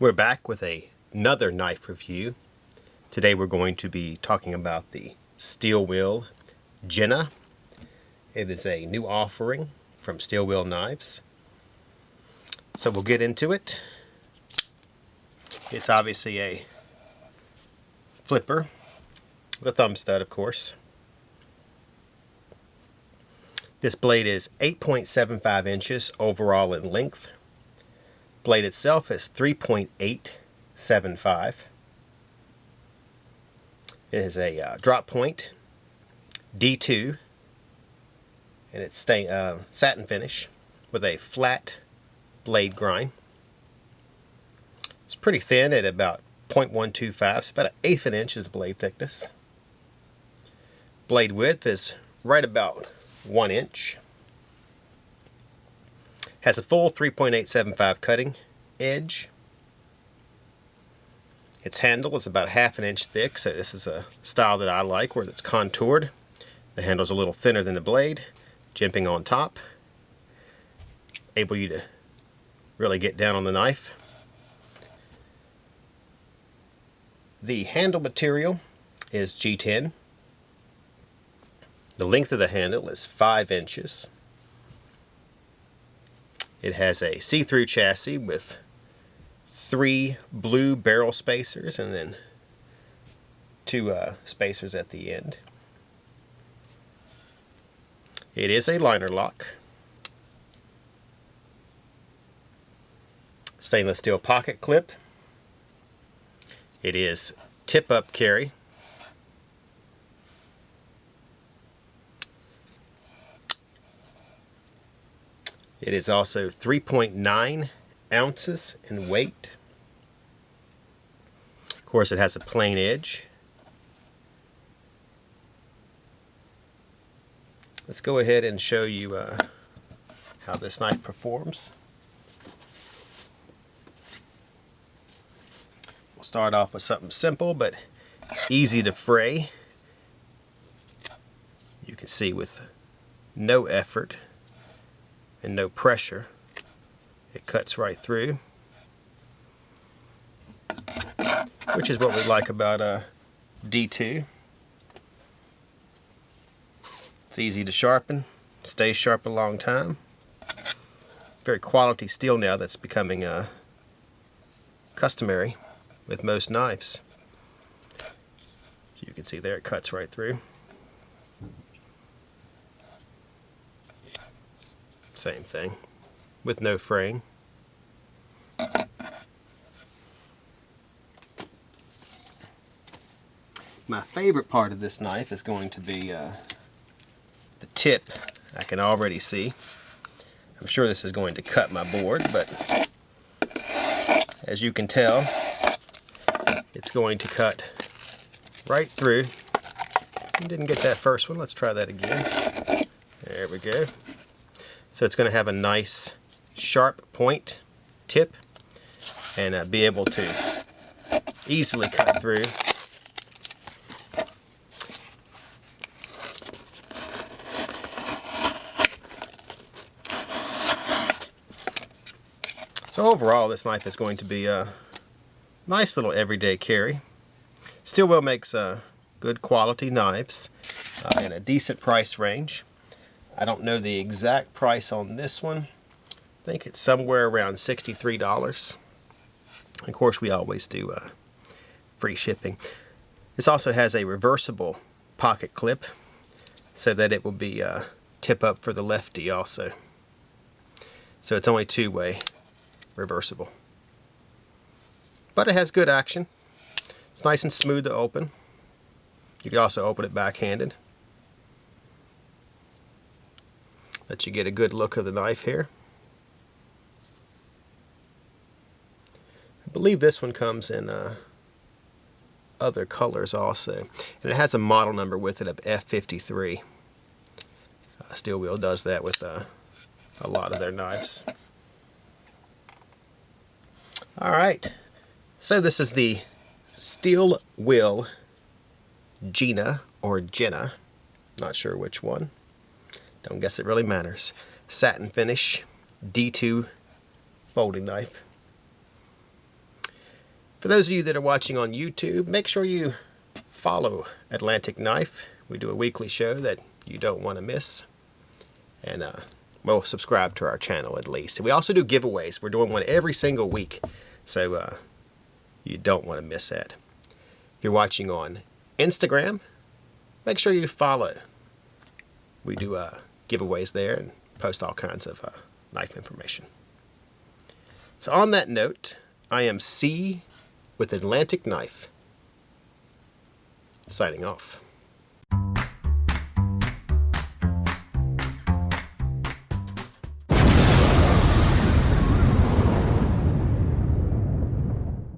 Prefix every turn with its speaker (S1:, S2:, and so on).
S1: We're back with another knife review. Today we're going to be talking about the steel wheel Gienah. It is a new offering from Steel Wheel Knives. So we'll get into it. It's obviously a flipper with a thumb stud, of course. This blade is 8.75 inches overall in length. Blade itself is 3.875. It is a drop point D2, and it's satin finish with a flat blade grind. It's pretty thin at about 0.125, so about 1/8 of an inch is the blade thickness. Blade width is right about 1 inch. Has a full 3.875 cutting edge. Its handle is about 1/2 an inch thick, so this is a style that I like where it's contoured. The handle's a little thinner than the blade, jimping on top, able you to really get down on the knife. The handle material is G10. The length of the handle is 5 inches. It has a see-through chassis with 3 blue barrel spacers and then 2 spacers at the end. It is a liner lock. Stainless steel pocket clip. It is tip-up carry. It is also 3.9 ounces in weight. Of course, it has a plain edge. Let's go ahead and show you how this knife performs. We'll start off with something simple but easy to fray. You can see with no effort and no pressure, it cuts right through, which is what we like about D2. It's easy to sharpen, stays sharp a long time. Very quality steel now that's becoming customary with most knives. You can see there it cuts right through. Same thing, with no fraying. My favorite part of this knife is going to be the tip. I can already see. I'm sure this is going to cut my board, but as you can tell, it's going to cut right through. Didn't get that first one. Let's try that again. There we go. So it's going to have a nice sharp point tip and be able to easily cut through. So overall, this knife is going to be a nice little everyday carry. Steel Wheel makes good quality knives in a decent price range. I don't know the exact price on this one. I think it's somewhere around $63. Of course, we always do free shipping. This also has a reversible pocket clip so that it will be tip up for the lefty also. So it's only two-way reversible. But it has good action. It's nice and smooth to open. You can also open it backhanded. Let you get a good look of the knife here. I believe this one comes in other colors also. And it has a model number with it of F53. Steel Wheel does that with a lot of their knives. Alright, so this is the Steel Wheel Gienah or Gienah. Not sure which one. Don't guess it really matters. Satin finish, D2 folding knife. For those of you that are watching on YouTube, make sure you follow Atlantic Knife. We do a weekly show that you don't want to miss. And well, subscribe to our channel at least. We also do giveaways. We're doing one every single week, so you don't want to miss that. If you're watching on Instagram, make sure you follow. We do giveaways there and post all kinds of knife information. So on that note, I am C with Atlantic Knife, signing off.